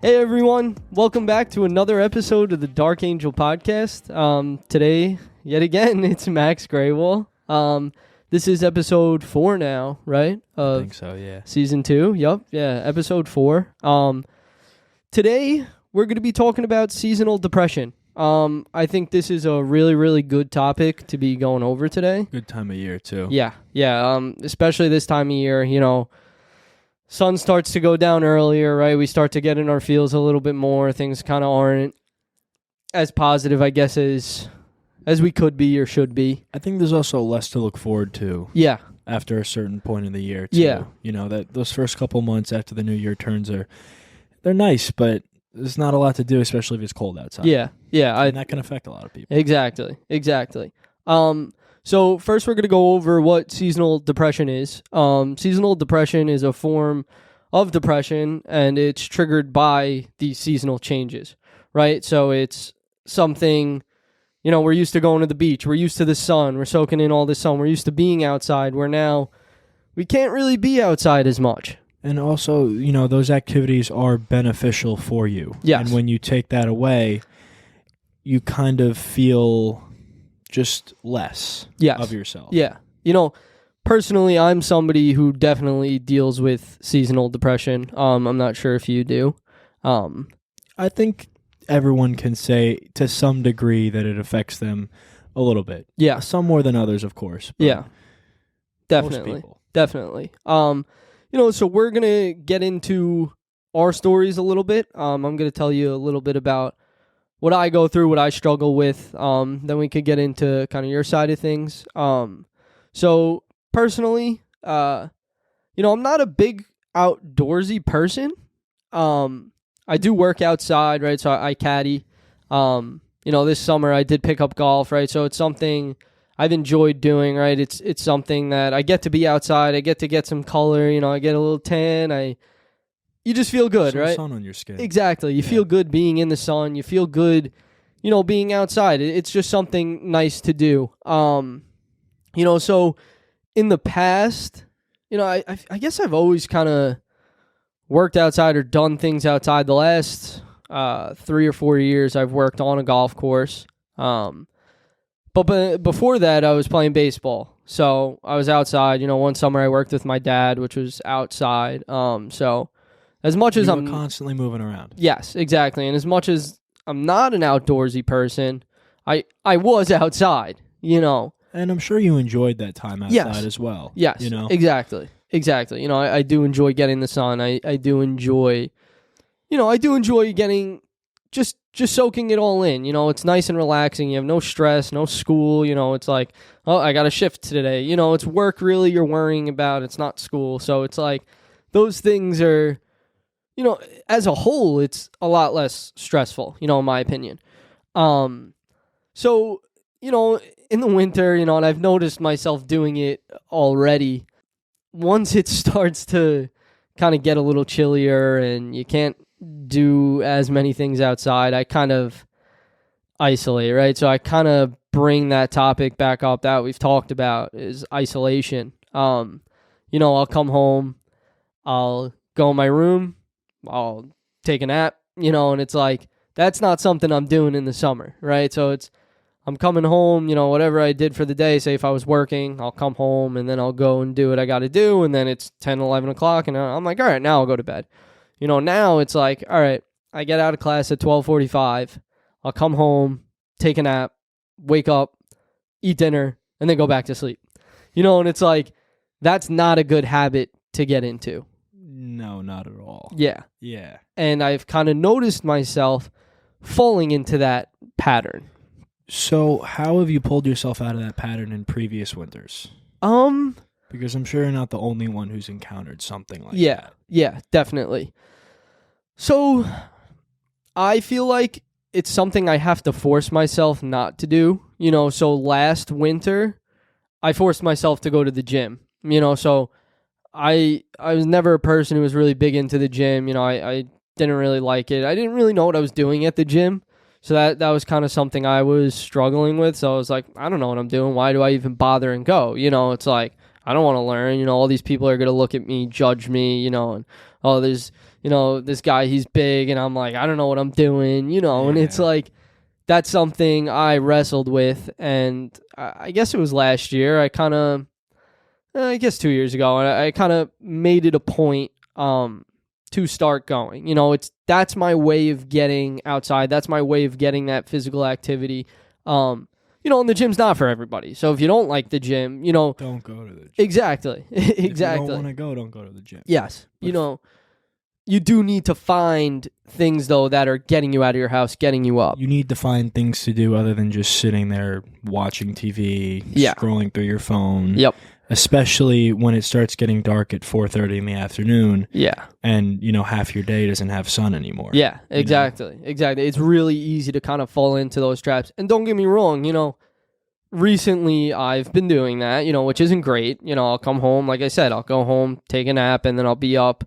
Hey everyone, welcome back to another episode of the Dark Angel podcast. Today, yet again, it's Max Graywall. This is episode 4 now, right? I think so, yeah. Season 2, episode 4. Today, we're going to be talking about seasonal depression. I think this is a really, really good topic to be going over today. Good time of year, too. Yeah. Especially this time of year, sun starts to go down earlier, right? We start to get in our feels a little bit more. Things kind of aren't as positive, I guess, as we could be or should be. I think there's also less to look forward to. Yeah. After a certain point of the year, too. Yeah. That those first couple months after the new year turns they're nice, but there's not a lot to do, especially if it's cold outside. Yeah. And that can affect a lot of people. Exactly. So first we're going to go over what seasonal depression is. Seasonal depression is a form of depression, and it's triggered by these seasonal changes, right? So it's something, we're used to going to the beach. We're used to the sun. We're soaking in all the sun. We're used to being outside, where now we can't really be outside as much. And also, those activities are beneficial for you. Yes. And when you take that away, you kind of feel just less of yourself. Yeah. Personally, I'm somebody who definitely deals with seasonal depression. I'm not sure if you do. I think everyone can say to some degree that it affects them a little bit. Yeah. Some more than others, of course. But yeah. Definitely. So we're going to get into our stories a little bit. I'm going to tell you a little bit about what I go through, what I struggle with. Then we could get into kind of your side of things. So personally, I'm not a big outdoorsy person. I do work outside, right? So I caddy. This summer I did pick up golf, right? So it's something I've enjoyed doing, right? It's something that I get to be outside. I get to get some color. I get a little tan. You just feel good, some right? Sun on your skin. Exactly. You feel good being in the sun. You feel good, being outside. It's just something nice to do. So in the past, I guess I've always kind of worked outside or done things outside. The last 3 or 4 years, I've worked on a golf course. But before that, I was playing baseball. So I was outside. One summer I worked with my dad, which was outside. So as much as I'm constantly moving around. Yes, exactly. And as much as I'm not an outdoorsy person, I was outside, And I'm sure you enjoyed that time outside as well. Yes, exactly. I do enjoy getting the sun. I do enjoy, getting just soaking it all in. It's nice and relaxing. You have no stress, no school. It's like, oh, I got a shift today. It's work really you're worrying about. It's not school. So it's like those things are, as a whole, it's a lot less stressful, in my opinion. So, in the winter, and I've noticed myself doing it already. Once it starts to kind of get a little chillier and you can't do as many things outside, I kind of isolate, right? So I kind of bring that topic back up that we've talked about is isolation. I'll come home, I'll go in my room, I'll take a nap, and it's like, that's not something I'm doing in the summer, right? So I'm coming home, whatever I did for the day, say if I was working, I'll come home and then I'll go and do what I got to do. And then it's 10, 11 o'clock and I'm like, all right, now I'll go to bed. Now it's like, all right, I get out of class at 12:45. I'll come home, take a nap, wake up, eat dinner, and then go back to sleep. And it's like, that's not a good habit to get into. No, not at all. Yeah. Yeah. And I've kind of noticed myself falling into that pattern. So how have you pulled yourself out of that pattern in previous winters? Because I'm sure you're not the only one who's encountered something like that. Yeah, definitely. So I feel like it's something I have to force myself not to do. So last winter, I forced myself to go to the gym. So I was never a person who was really big into the gym. I didn't really like it. I didn't really know what I was doing at the gym. So that was kind of something I was struggling with. So I was like, I don't know what I'm doing. Why do I even bother and go? It's like, I don't want to learn. All these people are going to look at me, judge me, and, oh, there's, this guy, he's big, and I'm like, I don't know what I'm doing, and it's like, that's something I wrestled with, and I guess it was last year. I guess 2 years ago, and I kind of made it a point to start going. That's my way of getting outside. That's my way of getting that physical activity. And the gym's not for everybody. So if you don't like the gym, don't go to the gym. Exactly. If you don't want to go, don't go to the gym. Yes. But you do need to find things, though, that are getting you out of your house, getting you up. You need to find things to do other than just sitting there watching TV, scrolling through your phone. Yep. Especially when it starts getting dark at 4:30 in the afternoon. Yeah. And, half your day doesn't have sun anymore. Yeah, exactly. Exactly. It's really easy to kind of fall into those traps. And don't get me wrong, recently I've been doing that, which isn't great. I'll come home, like I said, I'll go home, take a nap, and then I'll be up,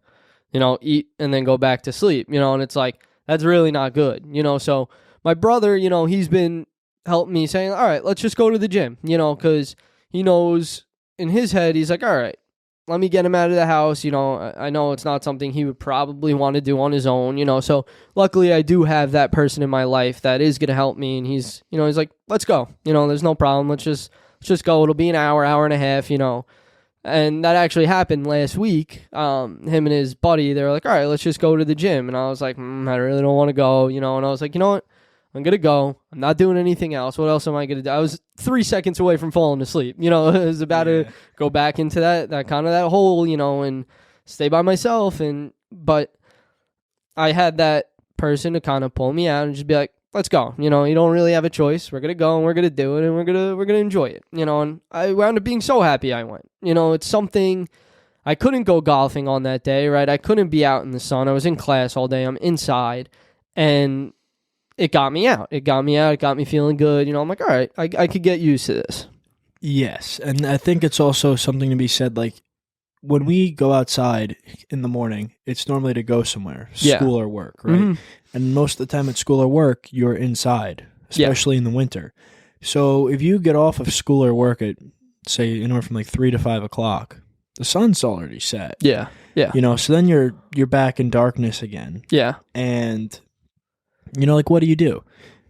eat, and then go back to sleep, and it's like, that's really not good, So my brother, he's been helping me saying, all right, let's just go to the gym, because he knows in his head, he's like, all right, let me get him out of the house. I know it's not something he would probably want to do on his own, so luckily I do have that person in my life that is going to help me. And he's like, let's go, there's no problem. Let's just go. It'll be an hour and a half, and that actually happened last week. Him and his buddy, they were like, all right, let's just go to the gym. And I was like, I really don't want to go, and I was like, you know what? I'm going to go. I'm not doing anything else. What else am I going to do? I was 3 seconds away from falling asleep. I was about to go back into that kind of that hole, and stay by myself. But I had that person to kind of pull me out and just be like, let's go. You don't really have a choice. We're going to go and we're going to do it and we're going to enjoy it. And I wound up being so happy I went. It's something I couldn't go golfing on that day, right? I couldn't be out in the sun. I was in class all day. I'm inside, and it got me out. It got me feeling good. I'm like, all right, I could get used to this. Yes, and I think it's also something to be said, like, when we go outside in the morning, it's normally to go somewhere, school or work, right? Mm-hmm. And most of the time at school or work, you're inside, especially in the winter. So if you get off of school or work at, say, anywhere from like 3 to 5 o'clock, the sun's already set. Yeah, yeah. So then you're back in darkness again. Yeah. And like, what do? You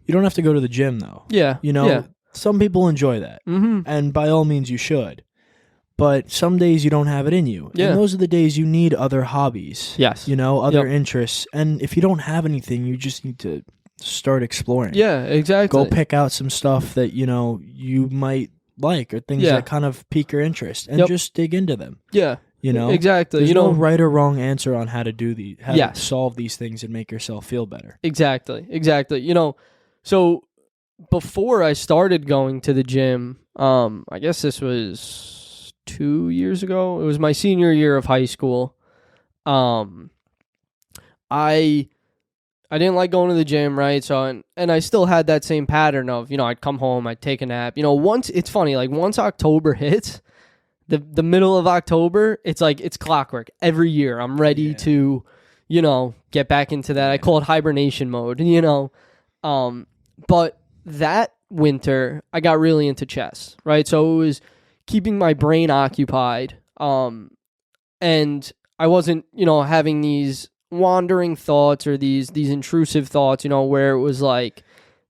don't have to go to the gym, though. Yeah. Some people enjoy that. Mm-hmm. And by all means, you should. But some days you don't have it in you. Yeah. And those are the days you need other hobbies. Yes. Other interests. And if you don't have anything, you just need to start exploring. Yeah, exactly. Go pick out some stuff that, you might like, or things that kind of pique your interest, and just dig into them. Yeah. Exactly. There's no right or wrong answer on how to do to solve these things and make yourself feel better. Exactly. So before I started going to the gym, I guess this was 2 years ago. It was my senior year of high school. I didn't like going to the gym, right? So and I still had that same pattern of, I'd come home, I'd take a nap. Once it's funny, like once October hits, the middle of October, it's like it's clockwork. Every year I'm ready to, get back into that. I call it hibernation mode, but that winter I got really into chess, right? So it was keeping my brain occupied, and I wasn't, having these wandering thoughts or these intrusive thoughts, where it was like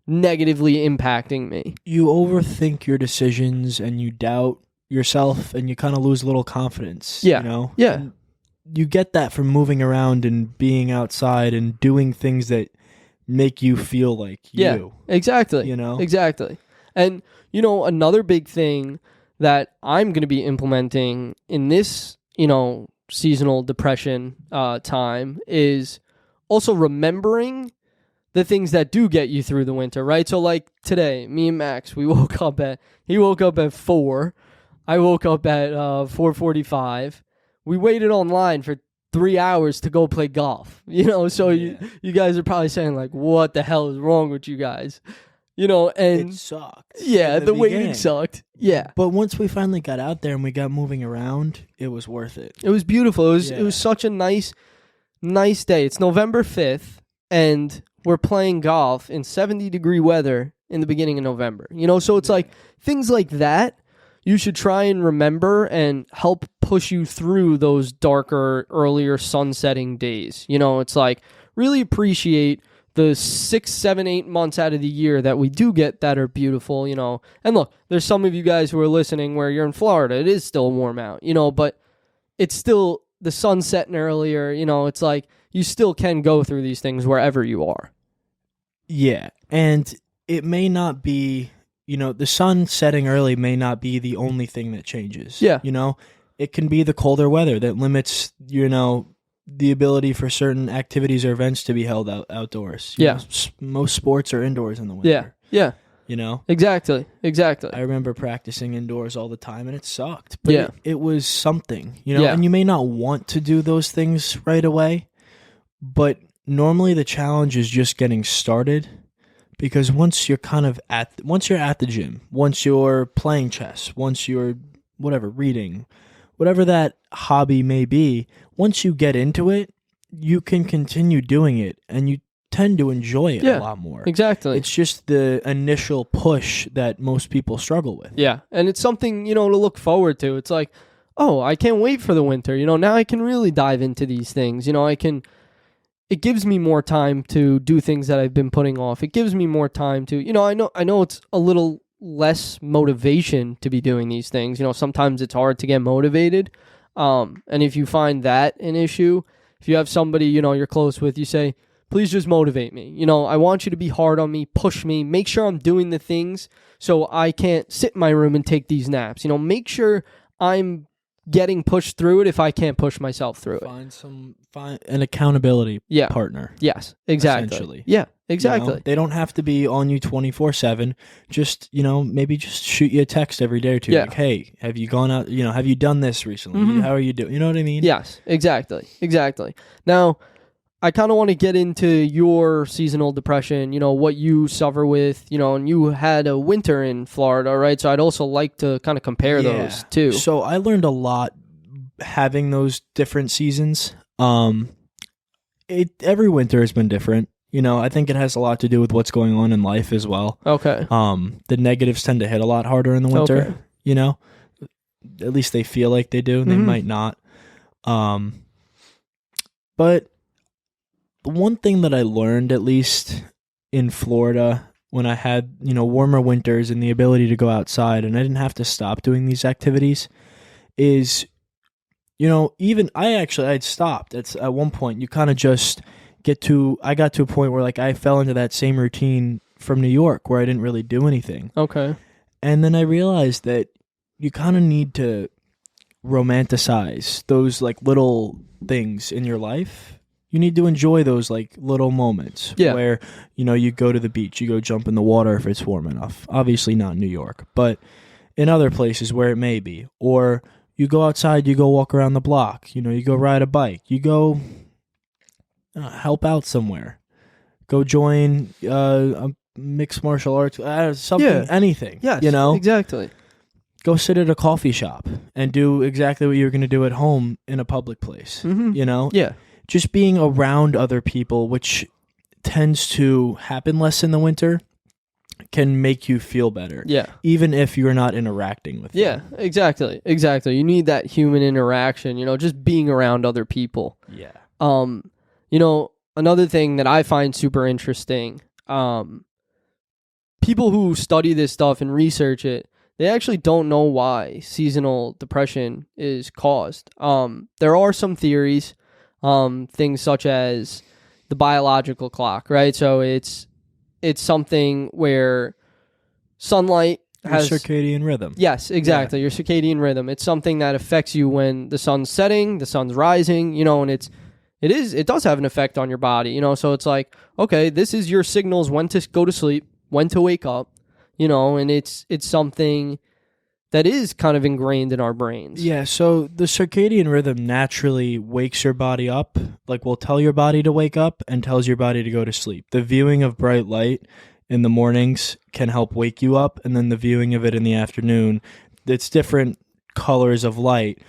negatively impacting me. You overthink your decisions and you doubt yourself and you kind of lose a little confidence. Yeah. Yeah. And you get that from moving around and being outside and doing things that make you feel like you. Yeah, exactly. Exactly. And, another big thing that I'm going to be implementing in this, seasonal depression time is also remembering the things that do get you through the winter, right? So like today, me and Max, he woke up at 4. I woke up at 4:45. We waited online for 3 hours to go play golf. So you guys are probably saying like, what the hell is wrong with you guys? And it sucked. Yeah, the waiting sucked. Yeah. But once we finally got out there and we got moving around, it was worth it. It was beautiful. It was such a nice day. It's November 5th and we're playing golf in 70-degree weather in the beginning of November. So it's like things like that you should try and remember and help push you through those darker, earlier sunsetting days. You know, it's like really appreciate the 6, 7, 8 months out of the year that we do get that are beautiful, you know. And look, there's some of you guys who are listening where you're in Florida. It is still warm out, you know, but it's still the sun setting earlier. You know, it's like you still can go through these things wherever you are. Yeah, and it may not be, you know, the sun setting early may not be the only thing that changes. Yeah. You know, it can be the colder weather that limits, you know, the ability for certain activities or events to be held outdoors. You know, most sports are indoors in the winter. Yeah. You know? Exactly. I remember practicing indoors all the time, and it sucked. But it was something, you know? Yeah. And you may not want to do those things right away, but normally the challenge is just getting started. Because once you're at the gym, once you're playing chess, once you're reading, whatever that hobby may be, once you get into it, you can continue doing it and you tend to enjoy it a lot more. Exactly. It's just the initial push that most people struggle with. Yeah. And it's something, you know, to look forward to. It's like, oh, I can't wait for the winter. You know, now I can really dive into these things. You know, it gives me more time to do things that I've been putting off. It gives me more time to, you know, I know it's a little less motivation to be doing these things. You know, sometimes it's hard to get motivated. And if you find that an issue, if you have somebody, you know, you're close with, you say, please just motivate me. You know, I want you to be hard on me, push me, make sure I'm doing the things so I can't sit in my room and take these naps. You know, make sure I'm getting pushed through it if I can't push myself through it. Find an accountability partner. Yes, exactly. Essentially. Yeah, exactly. You know, they don't have to be on you 24/7. Just, you know, maybe just shoot you a text every day or two. Like, hey, have you gone out, you know, have you done this recently? Mm-hmm. How are you doing? You know what I mean? Yes, exactly. Now, I kind of want to get into your seasonal depression, you know, what you suffer with, you know, and you had a winter in Florida, right? So I'd also like to kind of compare those too. So I learned a lot having those different seasons. Every winter has been different. You know, I think it has a lot to do with what's going on in life as well. Okay. The negatives tend to hit a lot harder in the winter, you know? At least they feel like they do, and they might not. But one thing that I learned, at least in Florida, when I had, you know, warmer winters and the ability to go outside and I didn't have to stop doing these activities, is, you know, even I'd stopped at one point. You kind of just I got to a point where like I fell into that same routine from New York where I didn't really do anything. Okay. And then I realized that you kind of need to romanticize those like little things in your life. You need to enjoy those like little moments where, you know, you go to the beach, you go jump in the water if it's warm enough. Obviously not in New York, but in other places where it may be. Or you go outside, you go walk around the block, you know, you go ride a bike, you go help out somewhere, go join a mixed martial arts, anything. Yes, you know, exactly. Go sit at a coffee shop and do exactly what you're going to do at home in a public place. Mm-hmm. You know, just being around other people, which tends to happen less in the winter, can make you feel better. Yeah. Even if you're not interacting with them. Yeah, exactly. You need that human interaction, you know, just being around other people. Yeah. You know, another thing that I find super interesting, people who study this stuff and research it, they actually don't know why seasonal depression is caused. There are some theories, things such as the biological clock, right? So it's something where sunlight has circadian rhythm. Yes, exactly. Your circadian rhythm. It's something that affects you when the sun's setting, the sun's rising, you know, and it does have an effect on your body, you know. So it's like, okay, this is your signals when to go to sleep, when to wake up, you know, and it's something that is kind of ingrained in our brains. Yeah, so the circadian rhythm naturally wakes your body up, like will tell your body to wake up and tells your body to go to sleep. The viewing of bright light in the mornings can help wake you up, and then the viewing of it in the afternoon, it's different colors of light,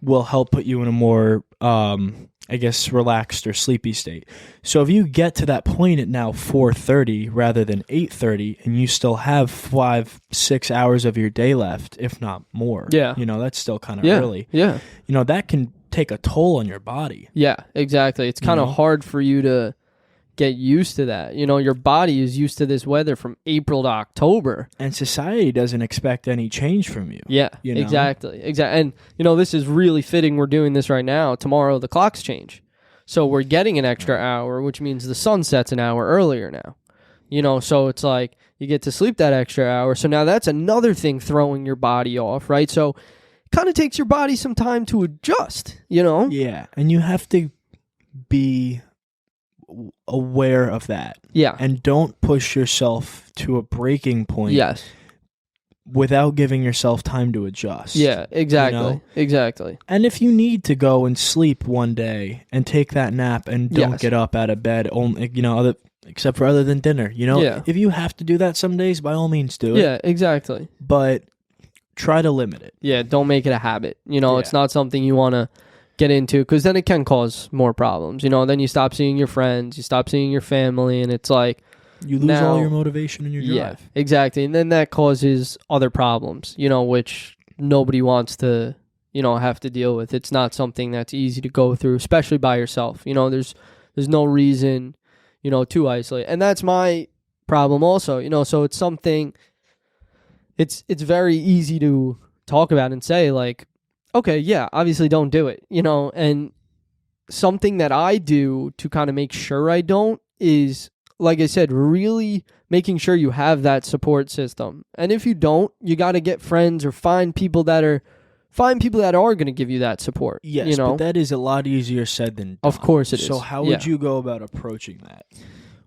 will help put you in a more I guess, relaxed or sleepy state. So if you get to that point at now 4:30 rather than 8:30, and you still have 5-6 hours of your day left, if not more, that's still kind of early. Yeah. That can take a toll on your body. Yeah, exactly. It's kind of hard for you to get used to that. Your body is used to this weather from April to October. And society doesn't expect any change from you. Yeah, exactly. And, this is really fitting. We're doing this right now. Tomorrow, the clocks change. So we're getting an extra hour, which means the sun sets an hour earlier now. So it's like you get to sleep that extra hour. So now that's another thing throwing your body off, right? So it kind of takes your body some time to adjust, Yeah, and you have to be aware of that. Yeah. And don't push yourself to a breaking point. Yes. Without giving yourself time to adjust. Yeah, exactly. Exactly. And if you need to go and sleep one day and take that nap and don't get up out of bed only, except for other than dinner, if you have to do that some days, by all means do it. Yeah, exactly. But try to limit it. Yeah, don't make it a habit. It's not something you want to get into, because then it can cause more problems. Then you stop seeing your friends, you stop seeing your family, and it's like you lose all your motivation and your drive. Yeah, exactly. And then that causes other problems, which nobody wants to, have to deal with. It's not something that's easy to go through, especially by yourself. There's no reason, to isolate. And that's my problem also, so it's something, it's very easy to talk about and say, like, okay, yeah, obviously don't do it, and something that I do to kind of make sure I don't is, like I said, really making sure you have that support system. And if you don't, you got to get friends or find people that are going to give you that support. Yes, but that is a lot easier said than done. Of course it is. So how would you go about approaching that?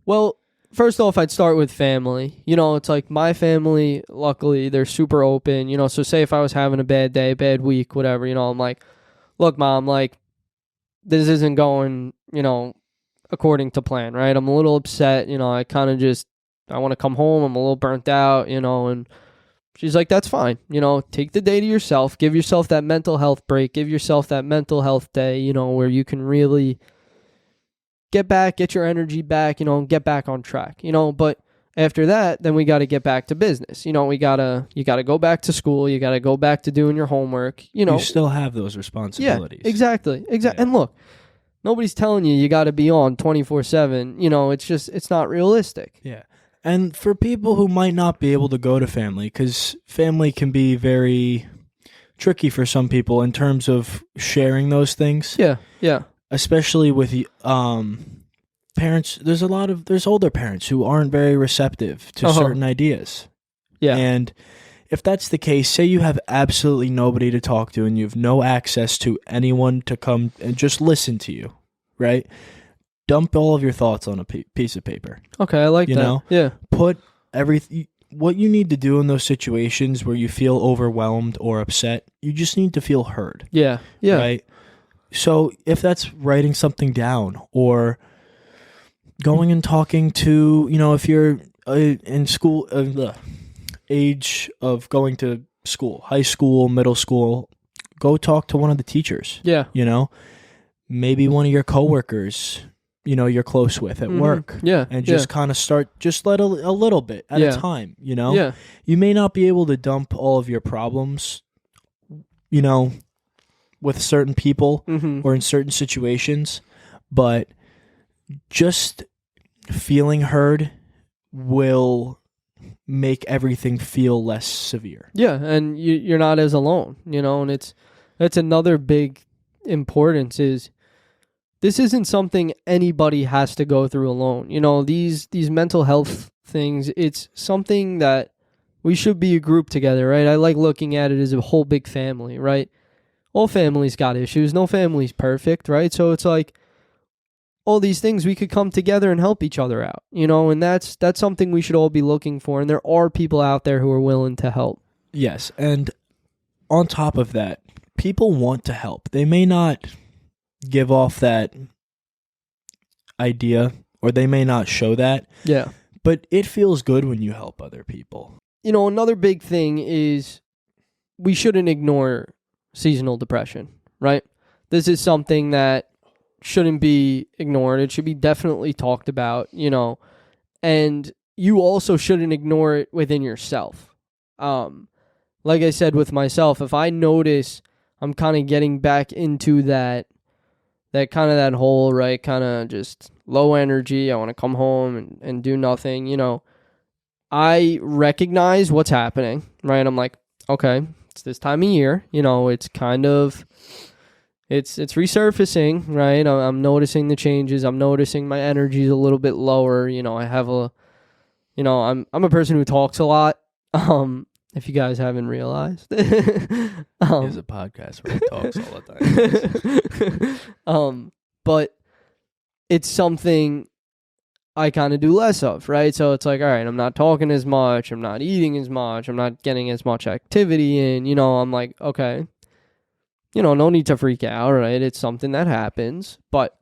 Well, first off, I'd start with family. It's like my family, luckily, they're super open. So say if I was having a bad day, bad week, whatever, I'm like, look, Mom, like, this isn't going, according to plan, right? I'm a little upset, I kind of I want to come home. I'm a little burnt out, and she's like, that's fine. Take the day to yourself, give yourself that mental health break, give yourself that mental health day, where you can really get your energy back, and get back on track, but after that, then we got to get back to business. You got to go back to school. You got to go back to doing your homework, You still have those responsibilities. Yeah, exactly. Yeah. And look, nobody's telling you got to be on 24/7. It's not realistic. Yeah. And for people who might not be able to go to family, because family can be very tricky for some people in terms of sharing those things. Yeah, yeah. Especially with parents, there's older parents who aren't very receptive to certain ideas. Yeah. And if that's the case, say you have absolutely nobody to talk to and you have no access to anyone to come and just listen to you, right? Dump all of your thoughts on a piece of paper. Okay, I like that. Yeah. Put everything, what you need to do in those situations where you feel overwhelmed or upset, you just need to feel heard. Yeah, yeah. Right? So if that's writing something down or going and talking to, if you're in school, age of going to school, high school, middle school, go talk to one of the teachers. Yeah. Maybe one of your coworkers, you're close with at work. Yeah. And just kind of just let a little bit at a time, Yeah. You may not be able to dump all of your problems, with certain people or in certain situations, but just feeling heard will make everything feel less severe. Yeah, and you're not as alone, and that's another big importance is this isn't something anybody has to go through alone. These mental health things, it's something that we should be a group together, right? I like looking at it as a whole big family, right? All families got issues. No family's perfect, right? So it's like all these things, we could come together and help each other out, and that's something we should all be looking for. And there are people out there who are willing to help. Yes. And on top of that, people want to help. They may not give off that idea or they may not show that. Yeah. But it feels good when you help other people. Another big thing is we shouldn't ignore seasonal depression, right? This is something that shouldn't be ignored. It should be definitely talked about, and you also shouldn't ignore it within yourself. Like I said with myself, if I notice I'm kind of getting back into that hole, right? Kind of just low energy. I want to come home and do nothing, I recognize what's happening, right? I'm like, okay, it's this time of year, it's kind of, it's resurfacing, right? I'm noticing the changes. I'm noticing my energy's a little bit lower. I have I'm a person who talks a lot. If you guys haven't realized. There's a podcast where he talks all the time. But it's something I kind of do less of, right? So it's like, all right, I'm not talking as much. I'm not eating as much. I'm not getting as much activity in. I'm like, okay, no need to freak out, right? It's something that happens, but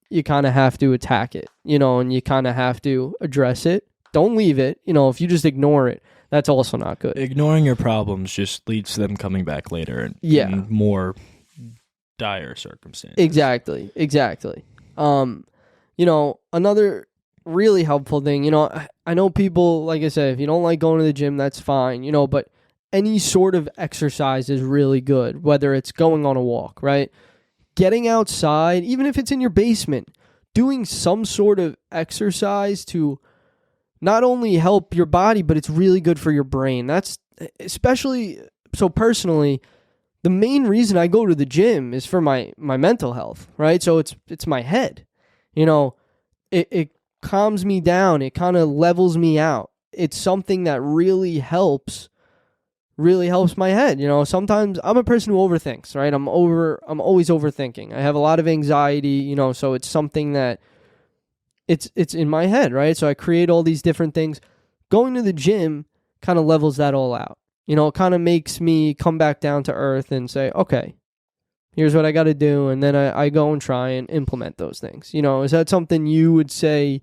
you kind of have to attack it, and you kind of have to address it. Don't leave it. If you just ignore it, that's also not good. Ignoring your problems just leads to them coming back later in more dire circumstances. Exactly. Another really helpful thing, I know people, like I said, if you don't like going to the gym, that's fine, but any sort of exercise is really good, whether it's going on a walk, right? Getting outside, even if it's in your basement, doing some sort of exercise to not only help your body, but it's really good for your brain. That's especially, so personally, the main reason I go to the gym is for my mental health, right? So it's my head. It calms me down. It kind of levels me out. It's something that really helps my head. Sometimes I'm a person who overthinks, right? I'm always overthinking. I have a lot of anxiety, so it's something that it's in my head, right? So I create all these different things. Going to the gym kind of levels that all out. It kind of makes me come back down to earth and say, okay, here's what I got to do. And then I go and try and implement those things. Is that something you would say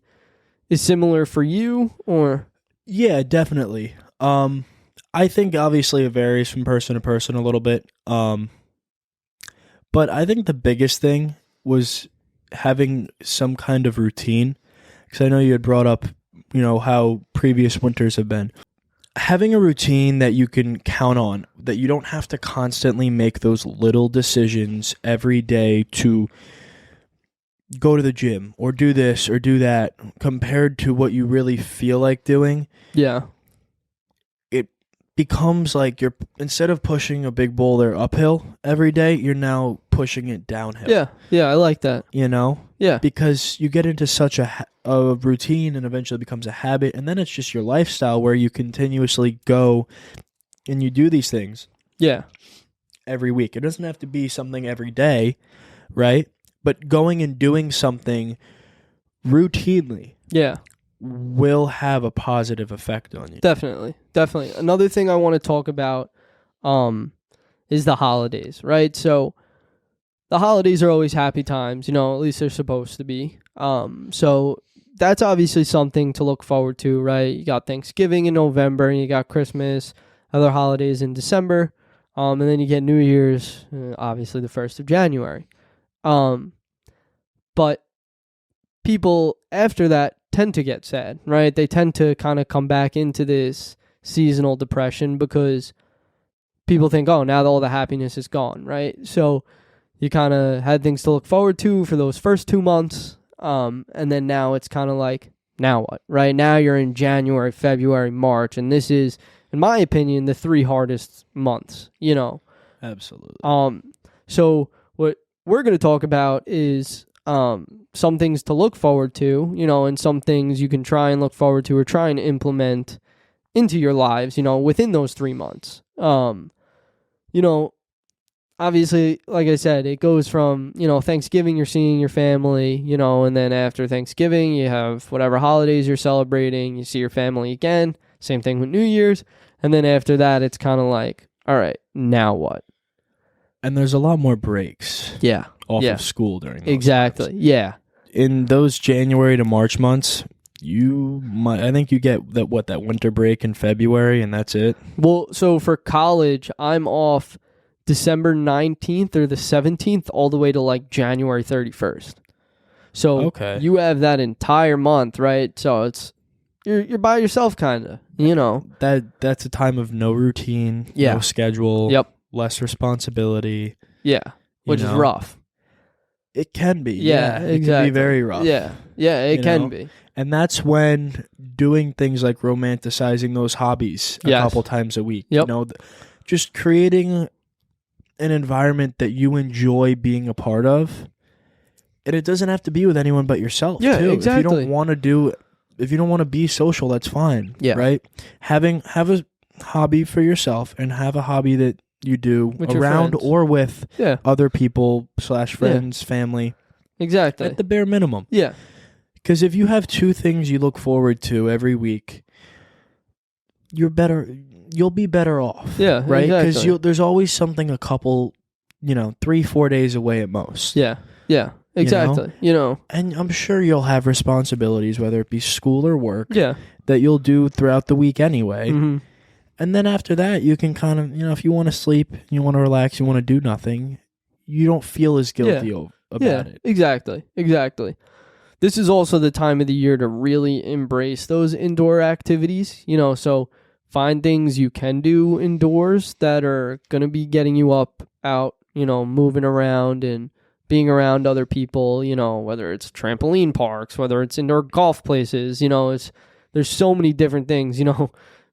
is similar for you, or? Yeah, definitely. I think obviously it varies from person to person a little bit. But I think the biggest thing was having some kind of routine, because I know you had brought up, how previous winters have been. Having a routine that you can count on, that you don't have to constantly make those little decisions every day to go to the gym or do this or do that, compared to what you really feel like doing. Yeah. It becomes like instead of pushing a big boulder uphill every day, you're now pushing it downhill. Yeah, I like that. Yeah. Because you get into such a routine, and eventually becomes a habit, and then it's just your lifestyle where you continuously go and you do these things. Yeah. Every week. It doesn't have to be something every day, right? But going and doing something routinely. Yeah. Will have a positive effect on you. Definitely. Another thing I want to talk about is the holidays, right? So the holidays are always happy times, at least they're supposed to be. So that's obviously something to look forward to, right? You got Thanksgiving in November, and you got Christmas, other holidays in December, and then you get New Year's, obviously the 1st of January. But people after that tend to get sad, right? They tend to kind of come back into this seasonal depression because people think, oh, now all the happiness is gone, right? So you kind of had things to look forward to for those first 2 months, and then now it's kind of like, now what, right? Now you're in January, February, March, and this is, in my opinion, the 3 hardest months, Absolutely. So what we're going to talk about is some things to look forward to, and some things you can try and look forward to or try and implement into your lives, within those 3 months. Obviously, like I said, it goes from, Thanksgiving, you're seeing your family, and then after Thanksgiving, you have whatever holidays you're celebrating, you see your family again. Same thing with New Year's. And then after that, it's kind of like, all right, now what? And there's a lot more breaks. Yeah. Off of school during those Exactly. times. Yeah. In those January to March months, I think you get that winter break in February, and that's it. Well, so for college, I'm off December 19th or the 17th all the way to like January 31st. So Okay. you have that entire month, right? So it's you're by yourself, kind of, you know. That's a time of no routine, Yeah. no schedule, Yep. less responsibility. Yeah, which is rough. It can be. Yeah, It exactly. can be very rough. Yeah, it can be. And that's when doing things like romanticizing those hobbies a couple times a week. Yep. You know, just creating an environment that you enjoy being a part of. And it doesn't have to be with anyone but yourself, too. Exactly. If you don't want to be social, that's fine. Yeah. Right? Have a hobby for yourself and have a hobby that you do with around or with other people / friends, family. Exactly. At the bare minimum. Yeah. Because if you have 2 things you look forward to every week, you'll be better off. Yeah, right? Because exactly. there's always something a couple, 3-4 days away at most. Yeah, exactly. You know? And I'm sure you'll have responsibilities, whether it be school or work, that you'll do throughout the week anyway. Mm-hmm. And then after that, you can kind of, if you want to sleep, you want to relax, you want to do nothing, you don't feel as guilty about it. Exactly. This is also the time of the year to really embrace those indoor activities, so find things you can do indoors that are going to be getting you up, out, moving around and being around other people, whether it's trampoline parks, whether it's indoor golf places, there's so many different things,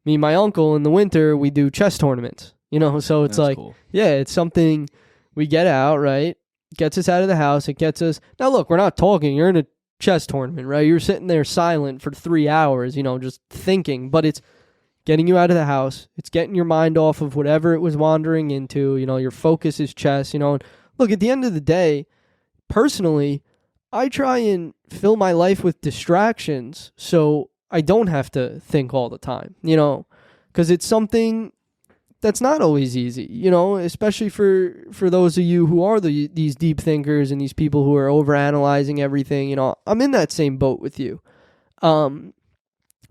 Me and my uncle in the winter, we do chess tournaments, so it's That's cool. it's something we get out, right? Gets us out of the house. It gets us. Now, look, we're not talking. You're in a chess tournament, right? You're sitting there silent for 3 hours, just thinking, but it's getting you out of the house. It's getting your mind off of whatever it was wandering into. Your focus is chess, and look, at the end of the day, personally, I try and fill my life with distractions so I don't have to think all the time, because it's something that's not always easy, especially for those of you who are these deep thinkers and these people who are overanalyzing everything. I'm in that same boat with you.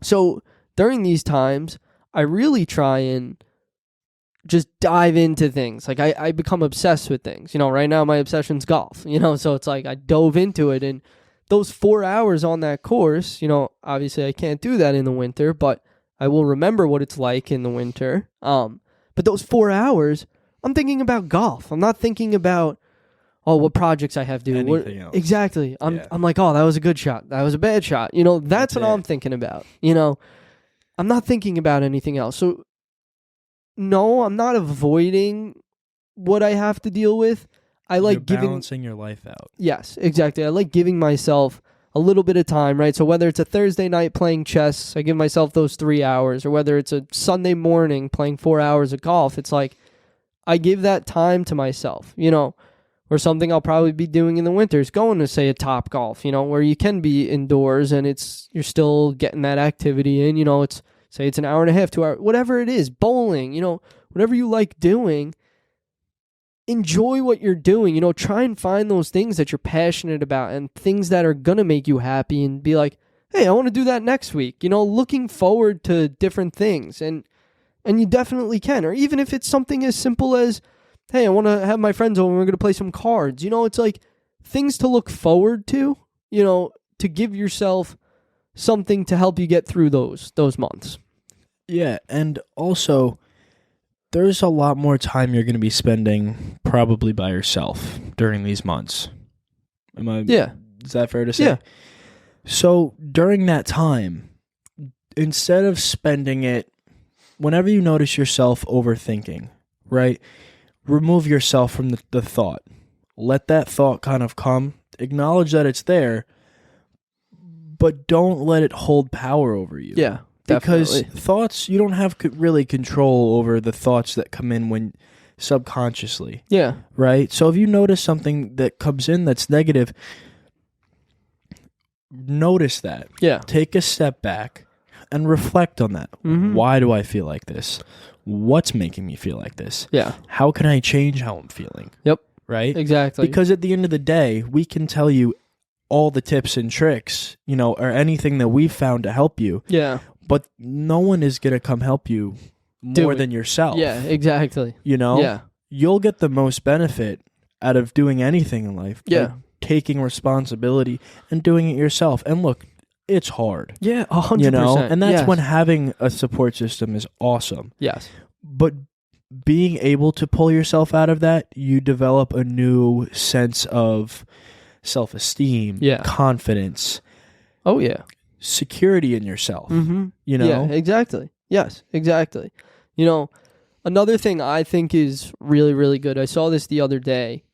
So during these times, I really try and just dive into things. Like I become obsessed with things. Right now my obsession's golf. So it's like I dove into it, and those 4 hours on that course, obviously I can't do that in the winter, but I will remember what it's like in the winter. But those 4 hours, I'm thinking about golf. I'm not thinking about, what projects I have to do. Anything else. Exactly. I'm like, that was a good shot. That was a bad shot. That's what I'm thinking about. I'm not thinking about anything else. So, no, I'm not avoiding what I have to deal with. I like balancing your life out. Yes, exactly. I like giving myself a little bit of time, right? So whether it's a Thursday night playing chess, I give myself those 3 hours, or whether it's a Sunday morning playing 4 hours of golf, it's like I give that time to myself, or something I'll probably be doing in the winter is going to, say, a Top Golf, where you can be indoors and you're still getting that activity in, it's an hour and a half, 2 hours, whatever it is, bowling, whatever you like doing. Enjoy what you're doing, try and find those things that you're passionate about and things that are going to make you happy, and be like, hey, I want to do that next week, looking forward to different things. And you definitely can. Or even if it's something as simple as, hey, I want to have my friends over and we're going to play some cards. It's like things to look forward to, to give yourself something to help you get through those months. Yeah, and also there's a lot more time you're going to be spending probably by yourself during these months. Is that fair to say? Yeah. So during that time, instead of spending it, whenever you notice yourself overthinking, right, remove yourself from the thought. Let that thought kind of come. Acknowledge that it's there, but don't let it hold power over you. Yeah. Because definitely. Thoughts, you don't have really control over the thoughts that come in when subconsciously. Yeah. Right? So if you notice something that comes in that's negative, notice that. Yeah. Take a step back and reflect on that. Mm-hmm. Why do I feel like this? What's making me feel like this? Yeah. How can I change how I'm feeling? Yep. Right? Exactly. Because at the end of the day, we can tell you all the tips and tricks, or anything that we've found to help you. Yeah. But no one is going to come help you more than yourself. Yeah, exactly. Yeah. Yeah. You'll get the most benefit out of doing anything in life. Yeah. taking responsibility and doing it yourself. And look, it's hard. Yeah, 100%. You know, and that's when having a support system is awesome. Yes. But being able to pull yourself out of that, you develop a new sense of self-esteem, confidence. Oh, yeah. Security in yourself. Mm-hmm. You know? Yeah, exactly. Yes, exactly. You know, another thing I think is really, really good, I saw this the other day.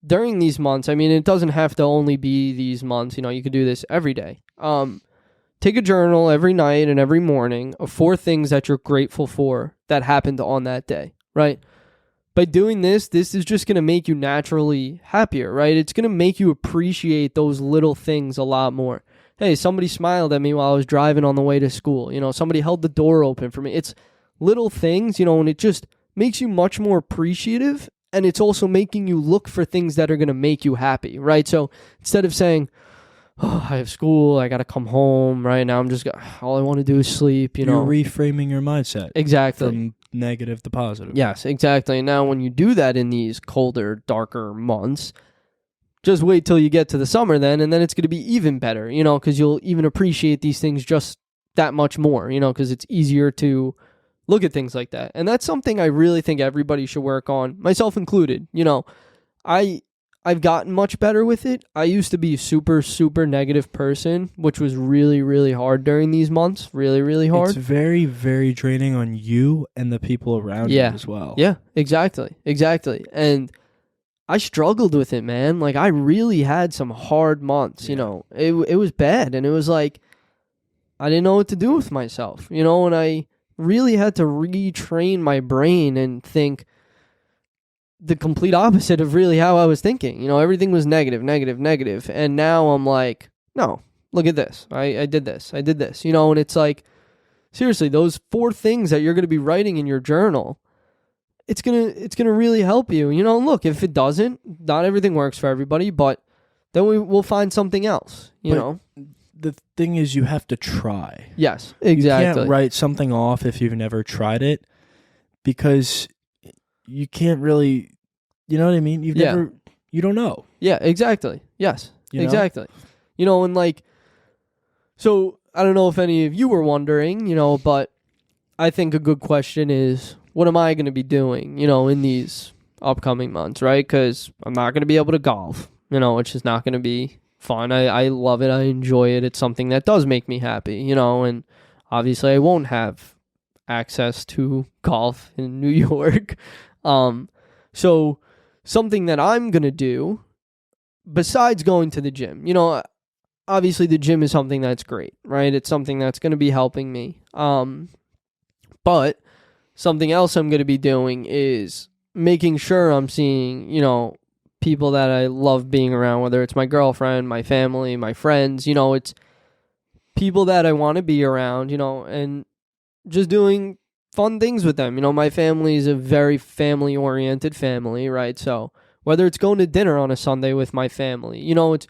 During these months, I mean, it doesn't have to only be these months. You know, you could do this every day. Take a journal every night and every morning of 4 things that you're grateful for that happened on that day, right? By doing this is just going to make you naturally happier, right? It's going to make you appreciate those little things a lot more. Hey, somebody smiled at me while I was driving on the way to school. You know, somebody held the door open for me. It's little things, you know, and it just makes you much more appreciative, and it's also making you look for things that are going to make you happy, right? So instead of saying, oh, I have school, I got to come home, right now all I want to do is sleep, you know. You're reframing your mindset. Exactly. From negative to positive. Yes, exactly. And now when you do that in these colder, darker months, just wait till you get to the summer then, and then it's going to be even better, you know, because you'll even appreciate these things just that much more, you know, because it's easier to look at things like that. And that's something I really think everybody should work on, myself included. You know, I've gotten much better with it. I used to be a super, super negative person, which was really, really hard during these months. Really, really hard. It's very, very draining on you and the people around you as well. Yeah, exactly. Exactly. And I struggled with it, man. Like, I really had some hard months, you know. It was bad, and it was like, I didn't know what to do with myself, you know, and I really had to retrain my brain and think the complete opposite of really how I was thinking. You know, everything was negative, negative, negative. And now I'm like, no, look at this. I did this. I did this. You know, and it's like, seriously, those 4 things that you're going to be writing in your journal, it's gonna really help you. You know, look, if it doesn't, not everything works for everybody, but then we'll find something else, you know. The thing is, you have to try. Yes, exactly. You can't write something off if you've never tried it, because you can't really, you know what I mean? You don't know. Yeah, exactly. Yes, exactly. Know? You know, and like, so I don't know if any of you were wondering, you know, but I think a good question is, what am I going to be doing, you know, in these upcoming months, right? Because I'm not going to be able to golf, you know, which is not going to be fun. I love it. I enjoy it. It's something that does make me happy, you know, and obviously I won't have access to golf in New York. So something that I'm going to do besides going to the gym, you know, obviously the gym is something that's great, right? It's something that's going to be helping me. But something else I'm going to be doing is making sure I'm seeing, you know, people that I love being around, whether it's my girlfriend, my family, my friends, you know, it's people that I want to be around, you know, and just doing fun things with them. You know, my family is a very family-oriented family, right? So whether it's going to dinner on a Sunday with my family, you know, it's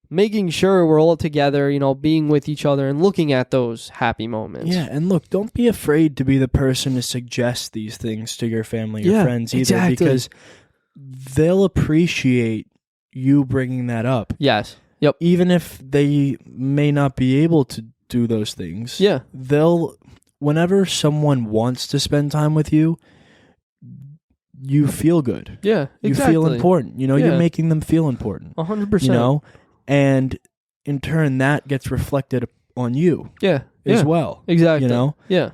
making sure we're all together, you know, being with each other and looking at those happy moments. Yeah, and look, don't be afraid to be the person to suggest these things to your family or friends either, because they'll appreciate you bringing that up. Yes. Yep. Even if they may not be able to do those things. Yeah. Whenever someone wants to spend time with you, you feel good. Yeah, exactly. You feel important. You know, you're making them feel important. 100%. You know, and in turn, that gets reflected on you. As well. Exactly. You know? Yeah.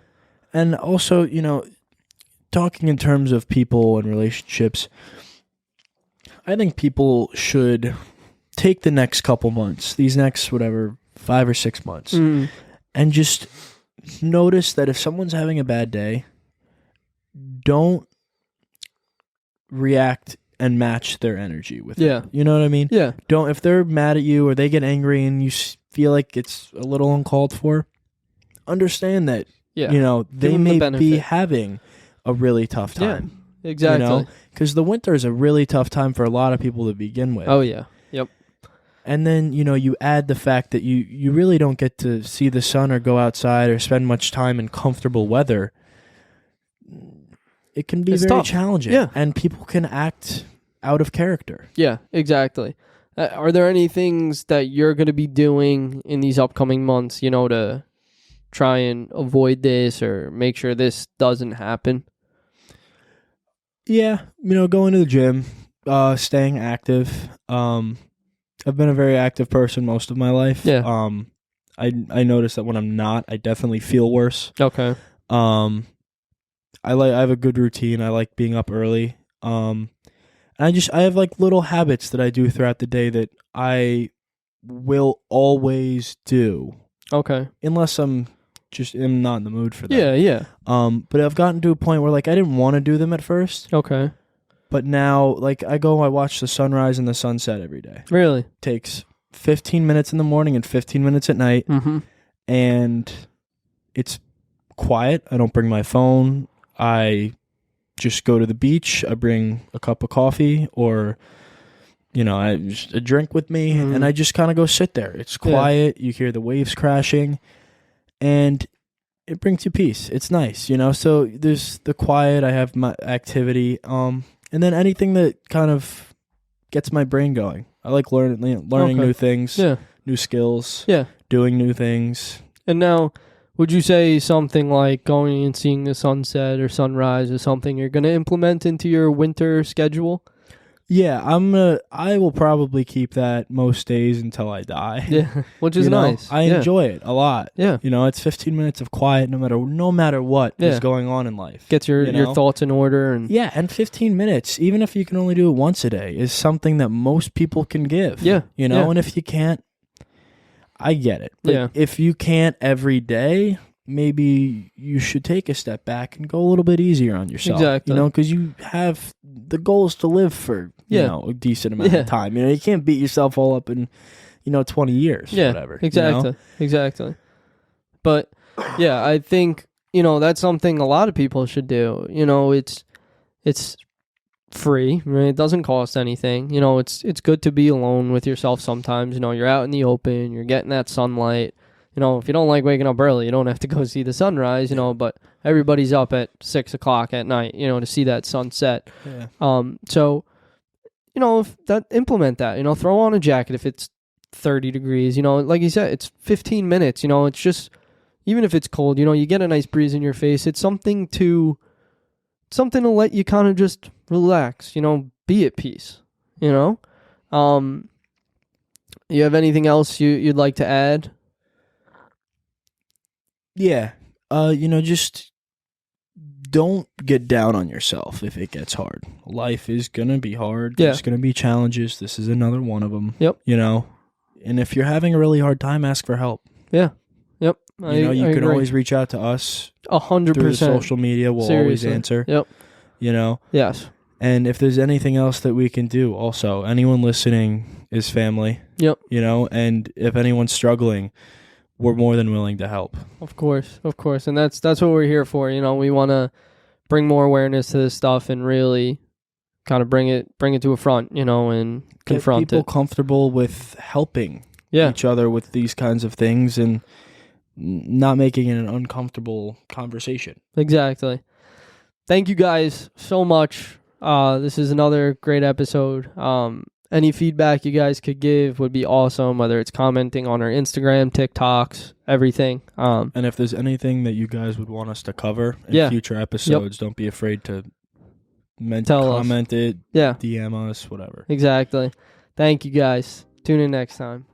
And also, you know, talking in terms of people and relationships, I think people should take the next couple months, these next, 5 or 6 months, and just notice that if someone's having a bad day, don't react and match their energy with it. You know what I mean? Yeah. Don't, if they're mad at you or they get angry and you feel like it's a little uncalled for, understand that, you know, they may be having a really tough time. Yeah, exactly. You know? Because the winter is a really tough time for a lot of people to begin with. Oh, yeah. Yep. And then, you know, you add the fact that you really don't get to see the sun or go outside or spend much time in comfortable weather. It can be very challenging. Yeah. And people can act out of character. Yeah, exactly. Are there any things that you're going to be doing in these upcoming months, to try and avoid this or make sure this doesn't happen? Yeah, going to the gym, staying active. I've been a very active person most of my life. Yeah. I notice that when I'm not, I definitely feel worse. Okay. I have a good routine. I like being up early. I have like little habits that I do throughout the day that I will always do. Okay. Unless I'm not in the mood for that. Yeah. But I've gotten to a point where like I didn't want to do them at first. Okay. But now like I watch the sunrise and the sunset every day. Really? Takes 15 minutes in the morning and 15 minutes at night. Mm-hmm. And it's quiet. I don't bring my phone. I just go to the beach. I bring a cup of coffee or, a drink with me, and I just kind of go sit there. It's quiet. Yeah. You hear the waves crashing, and it brings you peace. It's nice, So there's the quiet. I have my activity, and then anything that kind of gets my brain going. I like learning new things, new skills, doing new things. And now, would you say something like going and seeing the sunset or sunrise is something you're going to implement into your winter schedule? Yeah, I will probably keep that most days until I die. Yeah, which is nice. I enjoy it a lot. Yeah. It's 15 minutes of quiet no matter what is going on in life. Gets your thoughts in order. And 15 minutes, even if you can only do it once a day, is something that most people can give. Yeah. And if you can't, I get it. But if you can't every day, maybe you should take a step back and go a little bit easier on yourself. Exactly. Because you have the goal is to live for a decent amount of time. You can't beat yourself all up in 20 years. Yeah, whatever. Exactly. But yeah, I think that's something a lot of people should do. It's free, right? It doesn't cost anything. It's good to be alone with yourself sometimes. You're out in the open, you're getting that sunlight. If you don't like waking up early, you don't have to go see the sunrise, but everybody's up at 6 o'clock at night, to see that sunset. Yeah. So, if implement that, throw on a jacket if it's 30 degrees, like you said, it's 15 minutes, it's just, even if it's cold, you get a nice breeze in your face. It's something to let you kind of just relax, be at peace, You have anything else you'd like to add? Yeah. Just don't get down on yourself if it gets hard. Life is going to be hard. Yeah. There's going to be challenges. This is another one of them. Yep. And if you're having a really hard time, ask for help. Yeah. Yep. You can always reach out to us. 100%. Through social media. We'll always answer. Yep. Yes. And if there's anything else that we can do, also, anyone listening is family. Yep. And if anyone's struggling, we're more than willing to help. Of course. And that's what we're here for. We want to bring more awareness to this stuff and really kind of bring it to a front, and confront Get people comfortable with helping each other with these kinds of things and not making it an uncomfortable conversation. Exactly. Thank you guys so much. This is another great episode. Any feedback you guys could give would be awesome, whether it's commenting on our Instagram, TikToks, everything. And if there's anything that you guys would want us to cover in future episodes, don't be afraid to comment it, DM us, whatever. Exactly. Thank you guys. Tune in next time.